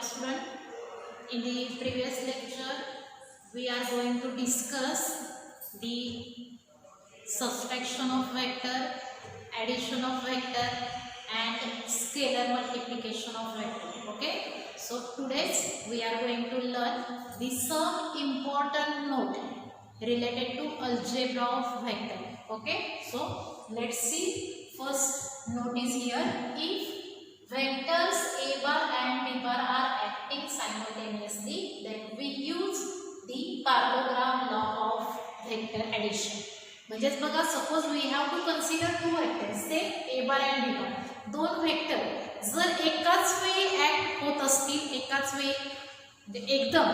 student. In the previous lecture, we are going to discuss the subtraction of vector, addition of vector, and scalar multiplication of vector. Okay. So today we are going to learn the some important note related to algebra of vector. Okay. So let's see. First note is here. If vectors a bar and b bar are acting simultaneously, then we use the parallelogram law of vector addition. म्हणजेच बघा, suppose we have to consider two vectors, ते A bar and B bar, दोन vector जर एकाच वेळी act होत असतील, एकाच वेळी एकदम,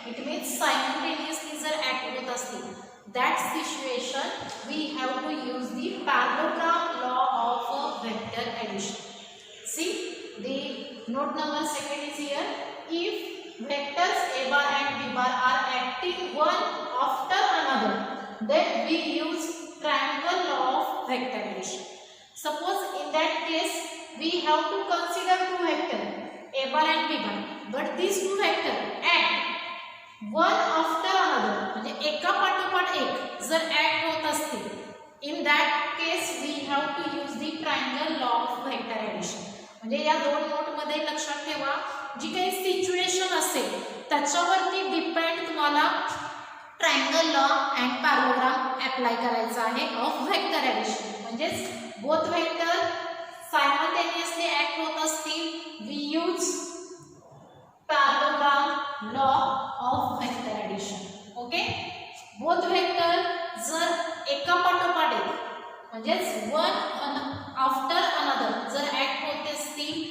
इट मीन्स सायमल्टेनियसली जर ऍक्ट होत असतील, that situation we have to use the parallelogram law of vector addition. See, the note number second is here. If vectors a bar and b bar are acting one after another, then we use triangle law of vector addition. Suppose in that case we have to consider two vectors a bar and b bar, but these two vectors act one after another, म्हणजे एका पाठोपाठ एक जर act होत असतील, in that case we have to use the triangle law of vector addition. म्हणजे या दोन नोट मध्ये लक्षात ठेवा, जी काही सिच्युएशन असेल त्याच्यावरती डिपेंड तुम्हाला triangle law and parallelogram apply करायचा आहे ऑफ व्हेक्टर ॲडिशन. म्हणजेच बोथ व्हेक्टर सायमल्टेनियसली ऍक्ट होत असतील, we use parallelogram law of vector addition. Okay. Both vector जर एका पाठोपाठ एक, म्हणजेच वन आफ्टर अनदर जर ऍक्ट होत असतील,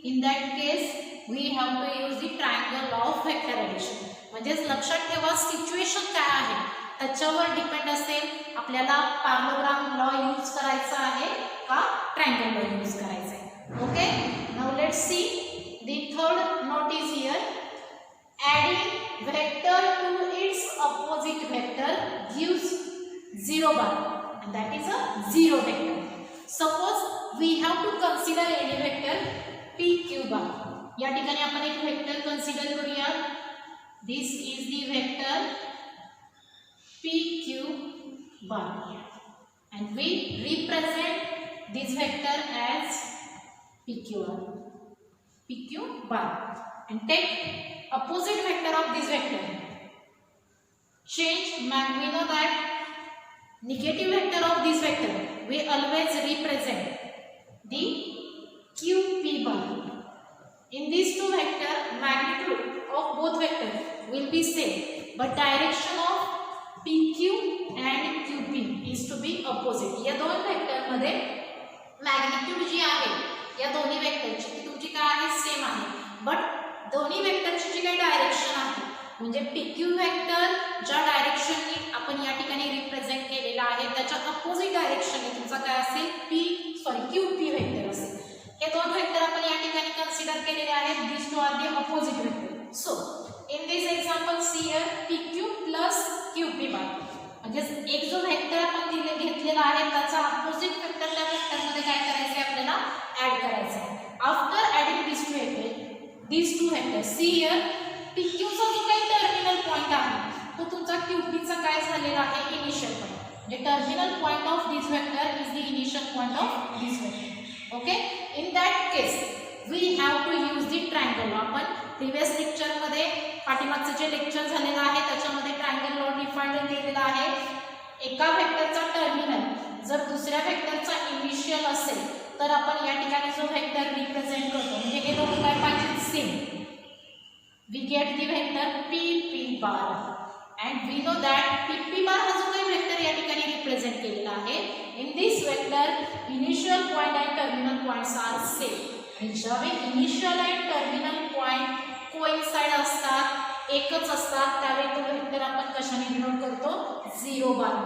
in that case we have to use the triangle law of vector addition. म्हणजेच लक्षात ठेवा, सिच्युएशन काय आहे त्याच्यावर डिपेंड असेल आपल्याला पॅरलोग्राम लॉ यूज करायचा आहे का ट्रायंगल लॉ यूज करायचा आहे. Okay. Now let's see the third note is here. Adding vector to its opposite vector gives 0 bar, and that is a 0 vector. Suppose we have to consider any vector p q bar. या ठिकाणी आपण एक vector consider करूया. This is the vector p q bar, and we represent this vector as p q bar, and take opposite vector of this vector. Change, we know that negative vector of this vector we always represent the qp bar. In these two vector, magnitude of both vector will be same, but direction of pq and qp is to be opposite. या दोन vector मध्ये magnitude जी आहे या दोन्ही वेक्टरची ती तुमची काय आहे, सेम आहे, बट दोन्ही वेक्टरची जी काही डायरेक्शन आहे, म्हणजे pq वेक्टर ज्या डायरेक्शननी आपण या ठिकाणी रिप्रेझेंट केलेला आहे त्याच्या अपोजिट डायरेक्शनने तुमचा काय असेल, qp वेक्टर असेल. हे दोन वेक्टर आपण या ठिकाणी कन्सिडर केलेले आहेत. This two are the opposite vector. So in this example see here pq plus qp bar, म्हणजे एक जो वेक्टर आपण घेतलेला आहे त्याचा अपोजिट वेक्टर त्या वेक्टरमध्ये काय करायचं आहे, आपल्याला ऍड करायचं आहे. After adding these two vectors, see here pq चा जो काही टर्मिनल पॉइंट आहे तो तुमचा qp चा काय झालेला आहे, इनिशियल पॉइंट. म्हणजे terminal point of this vector is the initial point of this vector. Okay. In that case we have to use the triangle law. आपण प्रिव्हियस लेक्चर मध्ये पाठीमागचं जे लेक्चर झालेलं आहे त्याच्यामध्ये ट्रायंगल लॉ डिफाईन केलेला आहे. एका वेक्टरचा टर्मिनल जर दुसऱ्या वेक्टरचा इनिशियल असेल तर आपण या ठिकाणी जो वेक्टर रिप्रेझेंट करतो, म्हणजे हे दोघं काय पाहिजे, same. We get the vector pp bar, and we know that pp bar हा जो काही वेक्टर या ठिकाणी रिप्रेझेंट केलेला आहे, in this vector initial point and terminal points are same. आणि ज्यावेळी initial and terminal point coincide असतात, एकच असतात, त्यावेळी तो वेक्टर आपण कशाने डिनोट करतो, 0 bar.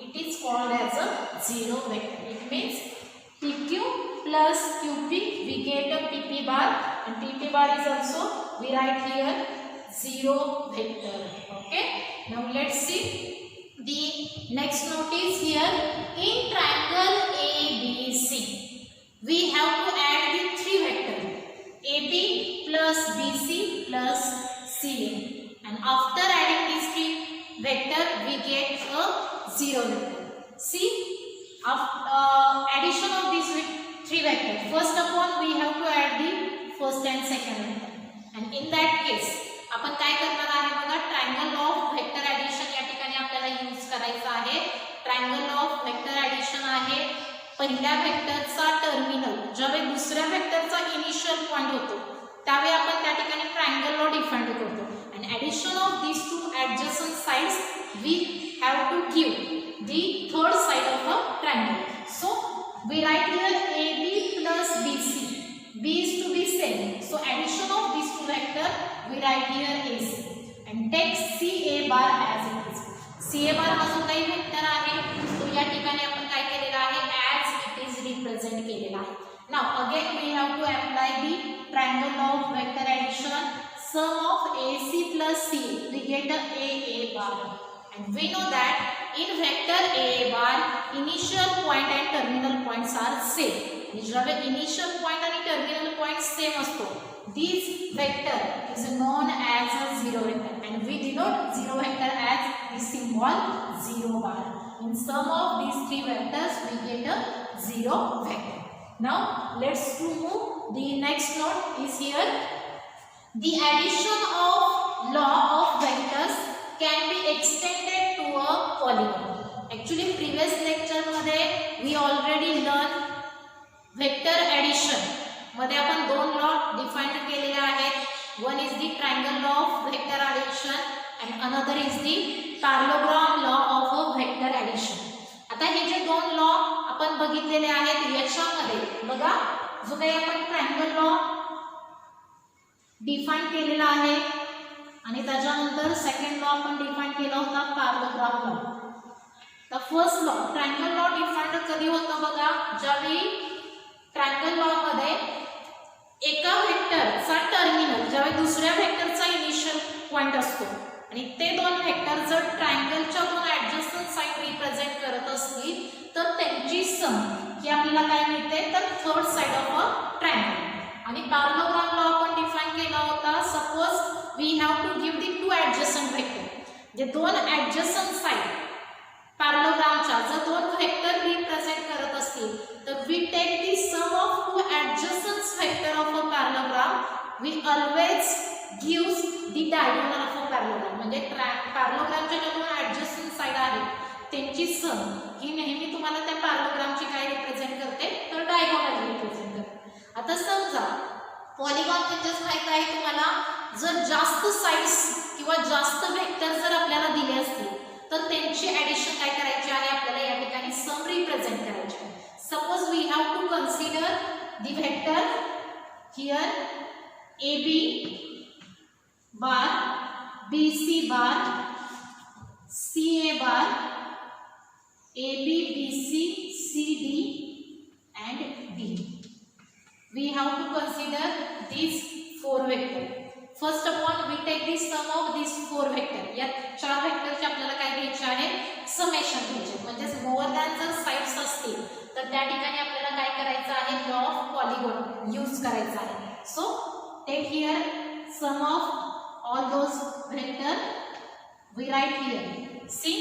It is called as a 0 vector. It means pq plus qp, we get a pp bar, and pp bar is also, we write here 0 vector. Okay. Now let's see the next note is here. In triangle ABC we have to add the three vectors ab plus BC plus CA, and after adding these three vector we get a zero vector. See, addition of these three vectors, first of all we have to add the first and second vector, and in that case आपण काय करणार आहे बघा, triangle of vector addition या ठिकाणी आपल्याला use करायचा आहे. ट्रायंगल ऑफ वेक्टर ॲडिशन आहे पहिल्या वेक्टरचा टर्मिनल ज्यावेळी दुसऱ्या वेक्टरचा इनिशियल पॉइंट होतो त्यावेळी आपण त्या ठिकाणी ट्रायंगल लॉ डिफाइन करतो. and addition of these two adjacent sides we have to give the third side of a triangle. So we write here AB plus BC. B is to be same, so addition of these two vector we write here AC and take CA bar as it is. CA bar हा जो काही vector आहे तो या ठिकाणी आपण काय केलेला आहे as it is represent केलेला आहे. Now again we have to apply the triangle of vector addition. Sum of AC plus CA we get a AA bar, and we know that in vector AA bar initial point and terminal points are same. ज्यावेळी initial point आणि terminal point same असतो this vector is known as a zero vector, and we denote zero vector as the symbol zero bar. In sum of these three vectors we get a zero vector. Now let's move. The next note is here. The addition of law of vectors can be extended to a polygon. Actually previous lecture मध्ये we already learned vector addition मध्ये आपण दोन law define केलेले आहेत. one is the triangle law of vector addition and another is the parallelogram law of a vector addition. आता हे जे दोन law आपण बघितलेले आहेत याच्यामध्ये बघा जो काही आपण ट्रायंगल लॉ डिफाइन केलेला आहे आणि त्याच्यानंतर सेकंड लॉ आपण डिफाइन केला होता पॅरॅललोग्राम लॉ. तर first law triangle law define कधी होतं बघा, ज्यावेळी ट्रायंगल लॉ मध्ये एका वेक्टरचा टर्मिनल ज्यावेळी दुसऱ्या वेक्टरचा इनिशियल पॉइंट असतो आणि ते दोन वेक्टर जर ट्रायंगलच्या दोन ॲडजस्टंट साइड रिप्रेझेंट करत असतील तर त्यांची सम ही आपल्याला काय मिळते तर third side of a triangle. आणि पॅरॅललोग्राम लॉ आपण डिफाइन केला होता. Suppose we have to give the two adjacent vector, जे दोन ॲडजस्टंट साइड पॅरॅललोग्रामच्या जर दोन वेक्टर रिप्रेझेंट करत असतील तर we take the sum of two adjacent vector of a parallelogram. We always gives the diagonal of a parallelogram. म्हणजे पॅरॅललोग्रामच्या ज्या दोन ॲडजस्टंट साइड आहेत त्यांची सम ही नेहमी तुम्हाला त्या पॅरॅललोग्रामची काय रिप्रेझेंट करते तर डायगोनल रिप्रेझेंट करते. आता समजा पॉलिगॉन म्हणजेच माहित आहे तुम्हाला, जर जास्त साइड्स किंवा जास्त वेक्टर जर आपल्याला दिले असतील तर त्यांची ॲडिशन काय करायची आहे आपल्याला या ठिकाणी सम रिप्रेझेंट करायची आहे. Suppose we have to consider the vector here AB bar, BC bar, CA bar, AB, BC, CD and D. We have to consider these four vectors. First of all we take the sum of these four vectors. या चार वेक्टरचे आपल्याला काय घ्यायचे आहे summation घ्यायचे. म्हणजे more than जर sides असतील तर त्या ठिकाणी आपल्याला काय करायचं आहे लॉ ऑफ पॉलिगॉन यूज करायचा आहे. So take here sum of all those vector we write here. See,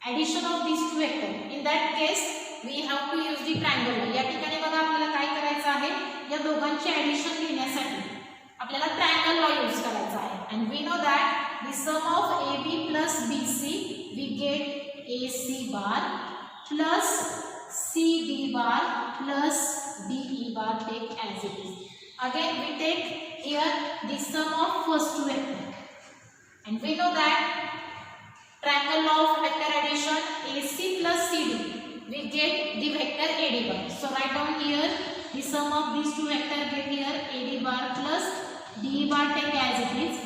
addition of these two vector, in that case we have to use the triangle law. या ठिकाणी बघा आपल्याला काय करायचं आहे या दोघांची ॲडिशन घेण्यासाठी आपल्याला ट्रायंगल लॉ यूज करायचा आहे. and we know that the sum of AB plus BC we get AC bar plus CD bar plus DE bar, take as it is. Again we take here the sum of first two vector, and we know that triangle law of vector addition AC plus CD we get the vector AD bar. So write down here the sum of these two vector get here AD bar plus DE bar, take as it is.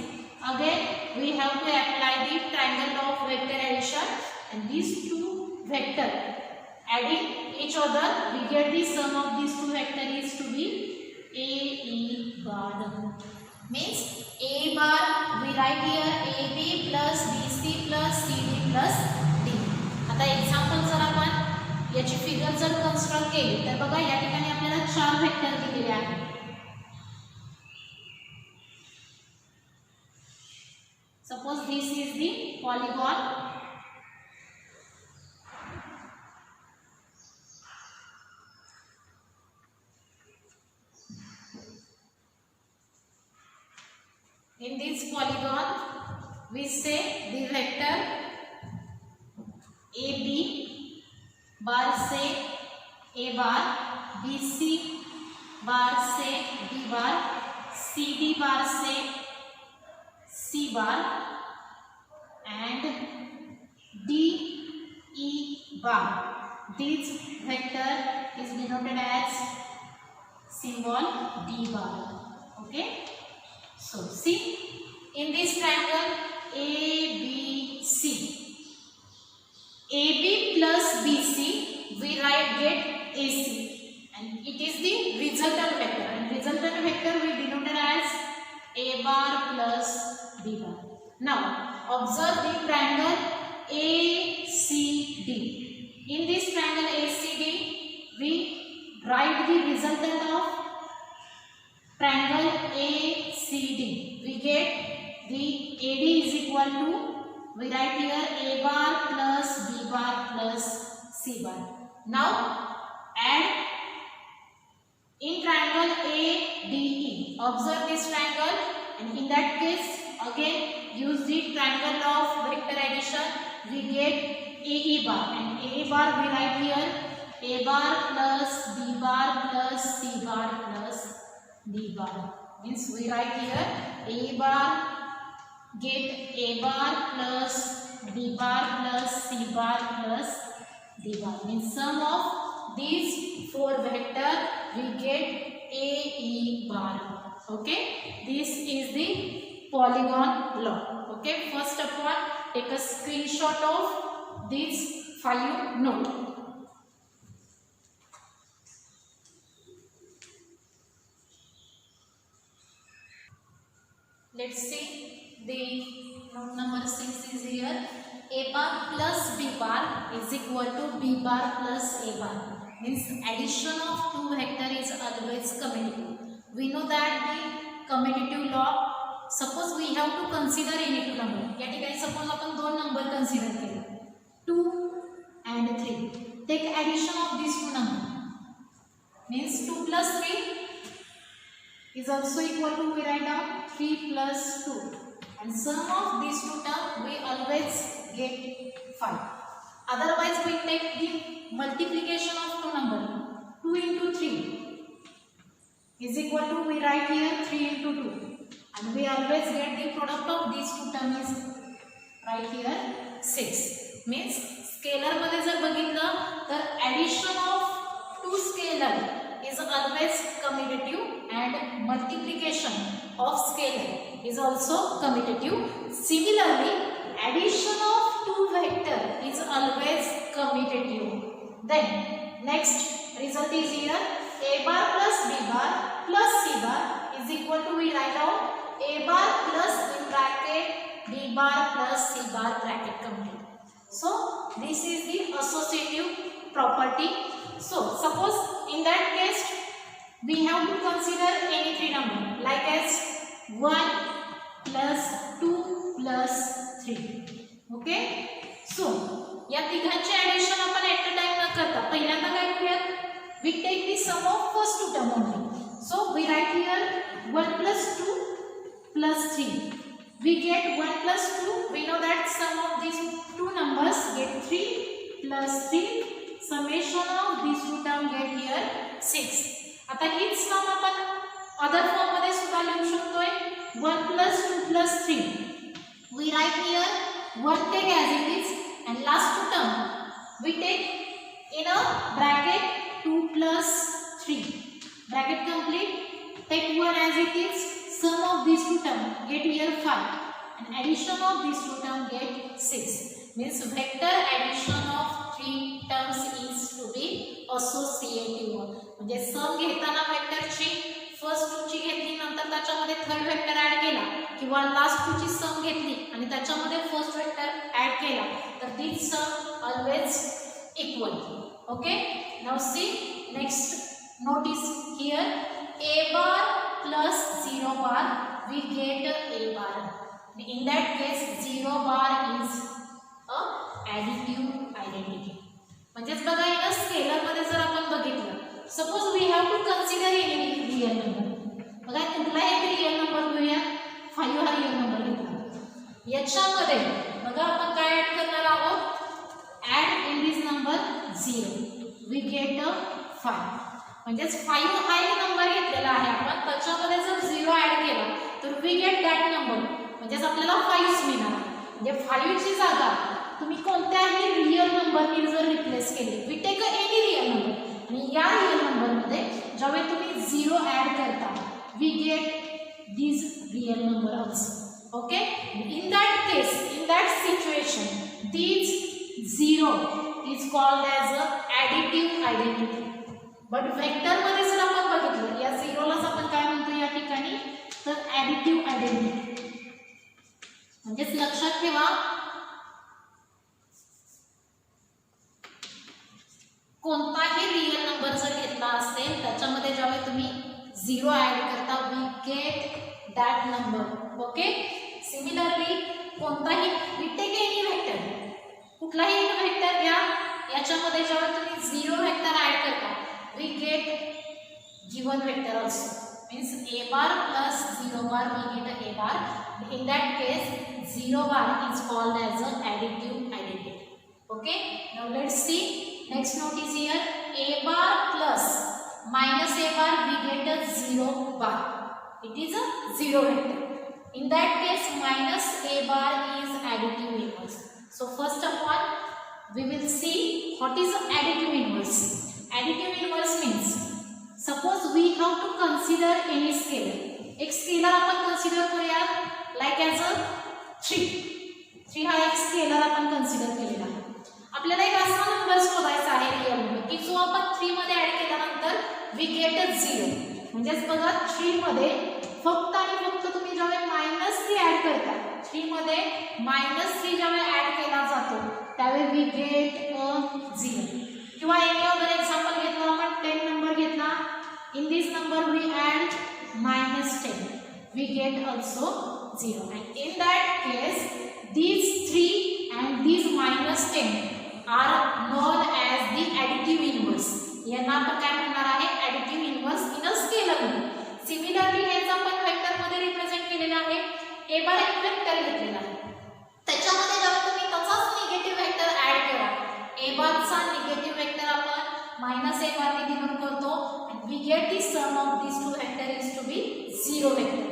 Again we have to apply the triangle law of vector addition, and these two vector adding each other we get the sum of these two vector is to be AE bar. Means A bar we write here AB plus BC plus CD plus D. आता example जर आपण याची figure जर construct केली तर बघा या ठिकाणी आपल्याला चार वेक्टर दिलेले आहेत. Suppose this is the polygon. In this polygon, we say the vector AB bar से A bar, BC बार से B बार, CD बार से C bar and DE bar. This vector is denoted as symbol D bar. Okay. So see, in this triangle ABC, AB plus BC, we get AC, and it is the resultant vector. And resultant vector we denoted as A bar plus B bar. Now observe the triangle ACD. In this triangle ACD, we write the resultant of triangle ACD. We get the AD is equal to, we write here A bar plus B bar plus C bar. Now add in triangle ADE. Observe this triangle, and in that case again use the triangle of vector addition. We get AE bar, and AE bar we write here A bar plus B bar plus C bar plus D bar. Means we write here A bar get A bar plus B bar plus C bar plus D bar. Means sum of these four vector we get AE bar. Okay, this is the polygon law. Okay, first of all take a screenshot of this file note. Let's see, the note number 6 is here. A bar plus B bar is equal to B bar plus A bar. Means addition of two vector is always commutative. We know that the commutative law. Suppose we have to consider any two number. या ठिकाणी suppose आपण दोन number consider केले, 2 and 3. Take addition of these two number. Means 2 plus 3 is also equal to, we write down 3 plus 2, and sum of these two terms we always get 5. Otherwise we take the multiplication of two number. 2 into 3 is equal to, we write here 3 into 2, and we always get the product of these two terms is right here 6. Means scalar मध्ये जर बघितलं तर addition of two scalar is always commutative, and multiplication of scalar is also commutative. Similarly, addition of two vector is always commutative. Then next result is here, A bar plus B bar plus C bar is equal to, we write out A bar plus in bracket B bar plus C bar bracket complete. So this is the associative property. So suppose in that case we have to consider any three number, like as 1 plus 2 plus 3. Okay, so या तिघांचे addition आपण at a time न करता पहिल्यांदा काय करूया, we take the sum of first two term only. So we write here 1 plus 2 plus 3. We get 1 plus 2. We know that sum of these two numbers get 3 plus 3. Summation of these two term get here 6. आता हीच सम आपण other form मध्ये सुद्धा लिहू शकतोय. 1 plus 2 plus 3. We write here 1 take as it is, and last two term we take in a bracket 2 plus 3. Bracket complete. Take 1 as it is. Sum of these two term get here 5, and addition of these two term get 6. Means vector addition of three terms is to be associative. म्हणजे सम घेताना वेक्टरची first to ची घेतली, नंतर त्याच्यामध्ये third vector add केला, किंवा last to ची सम घेतली आणि त्याच्यामध्ये फर्स्ट वेक्टर ऍड केला, तर this sum always equal. Okay, now see next notice here A bar plus 0 bar we get A bar. In that case 0 bar is a additive identity. म्हणजेच बघा या scalar मध्ये जर आपण बघितलं, suppose we have to consider any real number. बघा कुठलाही एक रियल नंबर घेऊया. 5 हा रियल नंबर घेतला. याच्यामध्ये बघा आपण काय ऍड करणार आहोत. Add in this number 0 we get 5. म्हणजेच 5 हा एक नंबर घेतलेला आहे आपण, त्याच्यामध्ये जर 0 ऍड केला तर वी गेट दॅट नंबर. म्हणजेच आपल्याला 5 मिळणार. म्हणजे 5 ची जागा तुम्ही कोणत्याही रियल नंबरने जर रिप्लेस केली, we take any real number, आणि या रियल नंबर मध्ये ज्यावेळी तुम्ही 0 ऍड करता, we get this real number also. Okay. In that case, in that situation, this 0 is called as a additive identity. But vector मध्ये जर आपण बघितलं, या 0लाच आपण काय म्हणतो या ठिकाणी, तर ॲडिटिव्ह आयडेंटिटी. म्हणजेच लक्षात ठेवा, कोणताही रियल नंबर जर घेतला असेल त्याच्यामध्ये ज्यावेळी तुम्ही 0 ऍड करता, we get that number. Okay. Similarly कोणताही वी टेक एनी वेक्टर, कुठलाही एक वेक्टर घ्या, याच्यामध्ये जेव्हा तुम्ही 0 वेक्टर ऍड करता, we get given vector also. Means a bar plus 0 bar we get a bar. In that case 0 bar is called as a additive identity. Okay. Now let's see. Next note is here, a bar plus minus a bar we get a 0 bar. It is a 0 vector. In that case minus a bar is additive inverse. So first of all we will see what is additive inverse. Additive inverse means suppose we have to consider any scalar. एक scalar आपण consider करूया, like as a 3 हा एक scalar आपण consider केलेला आहे. आपल्याला एक असा नंबर शोधायचा आहे रियल नंबर की जो आपण 3 मध्ये ऍड केल्यानंतर वी गेट 0. म्हणजेच बघा 3 मध्ये फक्त आणि फक्त तुम्ही जेव्हा -3 ऍड करता, 3 मध्ये -3 जेव्हा ऍड केला जातो त्यावेळी वी गेट 0. किंवा एनी अदर एक्झाम्पल घेतला आपण, 10 नंबर घेतला, in this number we add -10, we get also 0. And in that case these 3 and these -10 are known as the additive inverse. यांना आपण काय म्हणणार आहे, additive inverse in a scalar. Similarly हेच आपण वेक्टर मध्ये रिप्रेझेंट केलेले आहे. a बार एक वेक्टर घेतलेला आहे, त्याच्यामध्ये जेव्हा तुम्ही त्याचाच निगेटिव्ह वेक्टर ऍड करा, a बारचा निगेटिव्ह वेक्टर आपण -a बार ने डिनोट करतो, and we get the sum of these two vector is to be 0 vector.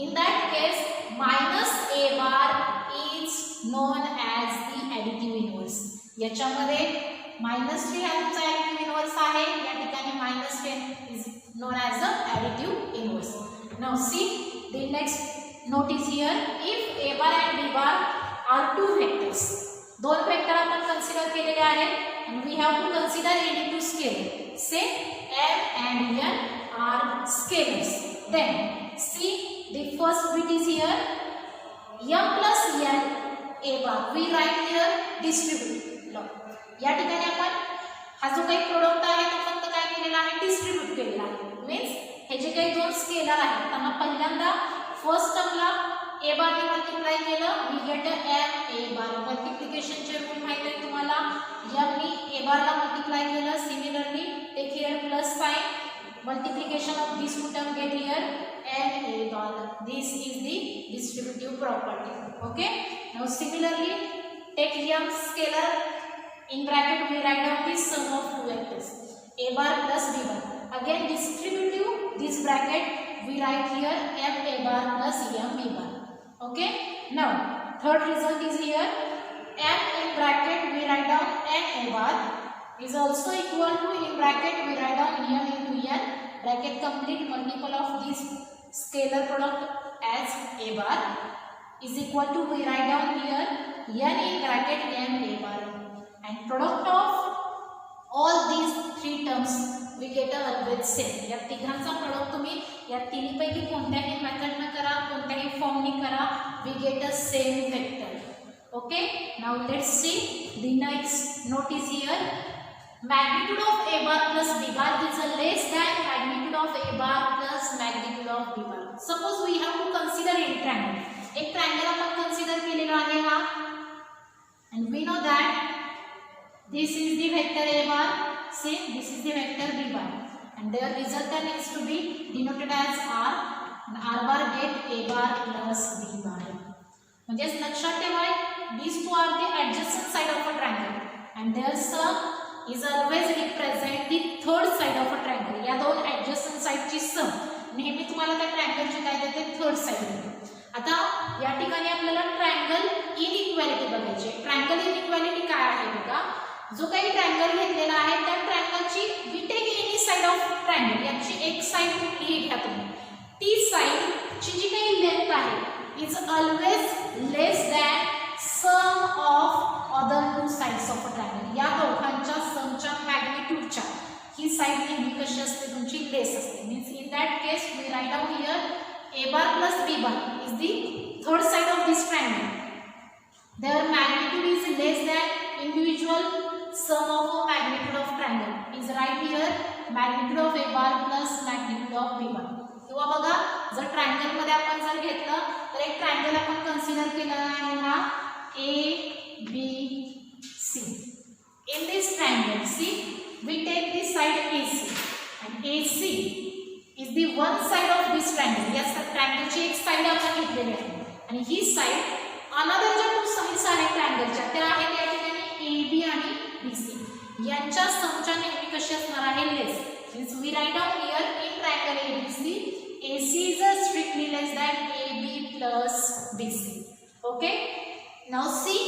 In that case -a bar is known as the additive inverse. याच्यामध्ये -3 हा तुमचा additive inverse आहे, या ठिकाणी -10 is known as the additive inverse. Now see the next note is here, if a bar and b bar are two vectors, दोन vector आपण consider केलेले आहेत, and we have to consider any two scalar. Say m and n are scalars. Then see the first bit is here, m plus n a bar. We write here distribute law. या ठिकाणी आपण हा जो काही product आहे तो फक्त काय केलेला आहे, डिस्ट्रीब्यूट केलेला आहे. मीन्स हे जे काही दोन स्केलर आहेत त्यांना पहिल्यांदा फर्स्ट टर्मला a बार ने मल्टिप्लाय केलं, we get m a bar. Multiplication चे रूल माहित आहे तुम्हाला, m ने a बार ला मल्टिप्लाय केलं. Similarly take here plus sign, multiplication of these two term get here n a bar. This is the distributive property. Okay. Now similarly take m scalar, in bracket we write down the sum of two vectors a bar plus b bar. Again distributive, this bracket we write here m a bar plus m b bar. Okay. Now third result is here, m in bracket we write down n a bar is also equal to, in bracket we write down m into n, bracket complete multiple of this scalar product as a bar is equal to, we write down here n in bracket m a bar, and product of all these three terms we get a always same. या तिघांचा product तुम्ही या तिन्हीपैकी कोणत्याही मेथडने करा, कोणत्याही फॉर्मने करा, we get a same vector. Okay. Now let's see the next note is here, magnitude of a bar plus b bar is a less than magnitude of a bar plus magnitude of b bar. Suppose we have to consider any triangle. एक triangle आपण consider केलेला आहे हा, and we know that this is the vector a bar, same this is the vector b bar, and their resultant is to be denoted as r, and r bar get a bar plus b bar. म्हणजे लक्षात ठेवा, these two are the adjacent side of a triangle and their sum is always represent the third side of a triangle. या दोन adjacent side ची sum नेहमी तुम्हाला त्या ट्रायंगलची काय देते, थर्ड साइड देते. आता या ठिकाणी आपल्याला ट्रायंगल इनइक्वालिटी बघायची. ट्रायंगल इनइक्वालिटी काय आहे बघा, जो काही ट्रायंगल घेतलेला आहे त्या ट्रायंगलची we take any side of triangle, याची एक साइड कुठलीही घ्या तुम्ही, ती साइडची जी काही लेंथ आहे is always less than sum of other two sides of a triangle. या दोघांच्या समच्या मॅग्निट्यूडच्या ही साइड नेहमी कशी असते, तुमची लेस असते. Means in that case we write down here a bar plus b bar is the third side of this triangle. Their magnitude is less than individual sum of a magnitude of triangle is right here, magnitude of a bar plus magnitude of b bar. किंवा बघा, जर triangle मध्ये आपण जर घेतलं तर एक triangle आपण कन्सिडर केला आहे हा a b c. In this triangle, see, we take this side AC and AC is the one side of this triangle. या ट्रायंगलची एक साइड आपण घेतलेली आहे आणि ही साइड अनदर ज्या टू साइड्स आहेत ट्रायंगलच्या त्या आहेत या ठिकाणी AB आणि BC. यांच्या समच्या नेहमी कशी असणार आहे, less. Means we write down here in triangle ABC AC is strictly less than AB plus BC. Okay, now see,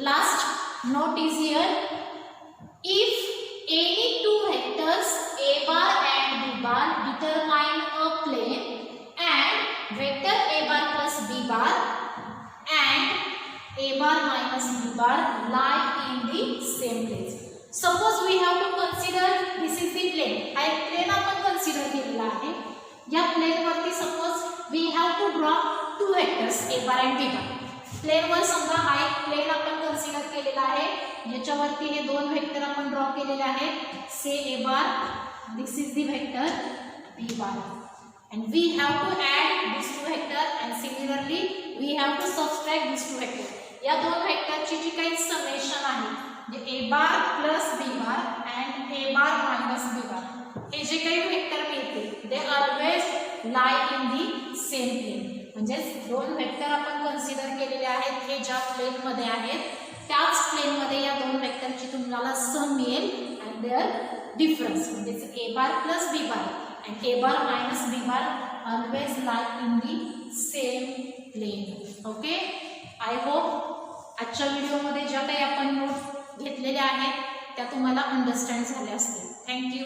last note is here, if any two vectors a bar and b bar determine a plane and vector a bar plus b bar and a bar minus b bar lie in the same place. Suppose we have to consider this is the plane. हा एक plane आपण consider केलेला आहे. या plane वरती suppose we have to draw two vectors a bar and b bar. Plane वर समजा हा एक प्लेन आपण कन्सिडर केलेला आहे, याच्यावरती हे दोन वेक्टर आपण ड्रॉ केलेले आहेत. Say A bar, this is the vector B bar, and we have to add these two vector and similarly we have to subtract these two vector. या दोन वेक्टरची जी काही समेशन आहे, म्हणजे a bar plus b bar and a bar minus b bar, हे जे काही वेक्टर मिळते they always lie in the same plane. म्हणजे दोन वेक्टर आपण कन्सिडर केलेले आहेत, हे ज्या प्लेन मध्ये आहेत त्याच प्लेन मध्ये या दोन वेक्टरची तुम्हाला सम मिळेल and their difference, म्हणजे a bar plus b bar and a bar minus b bar always lie in the same plane. Okay, I hope आजच्या व्हिडिओ मध्ये ज्या काही आपण नोट घेतलेल्या आहेत त्या तुम्हाला अंडरस्टँड झाल्या असतील. Thank you.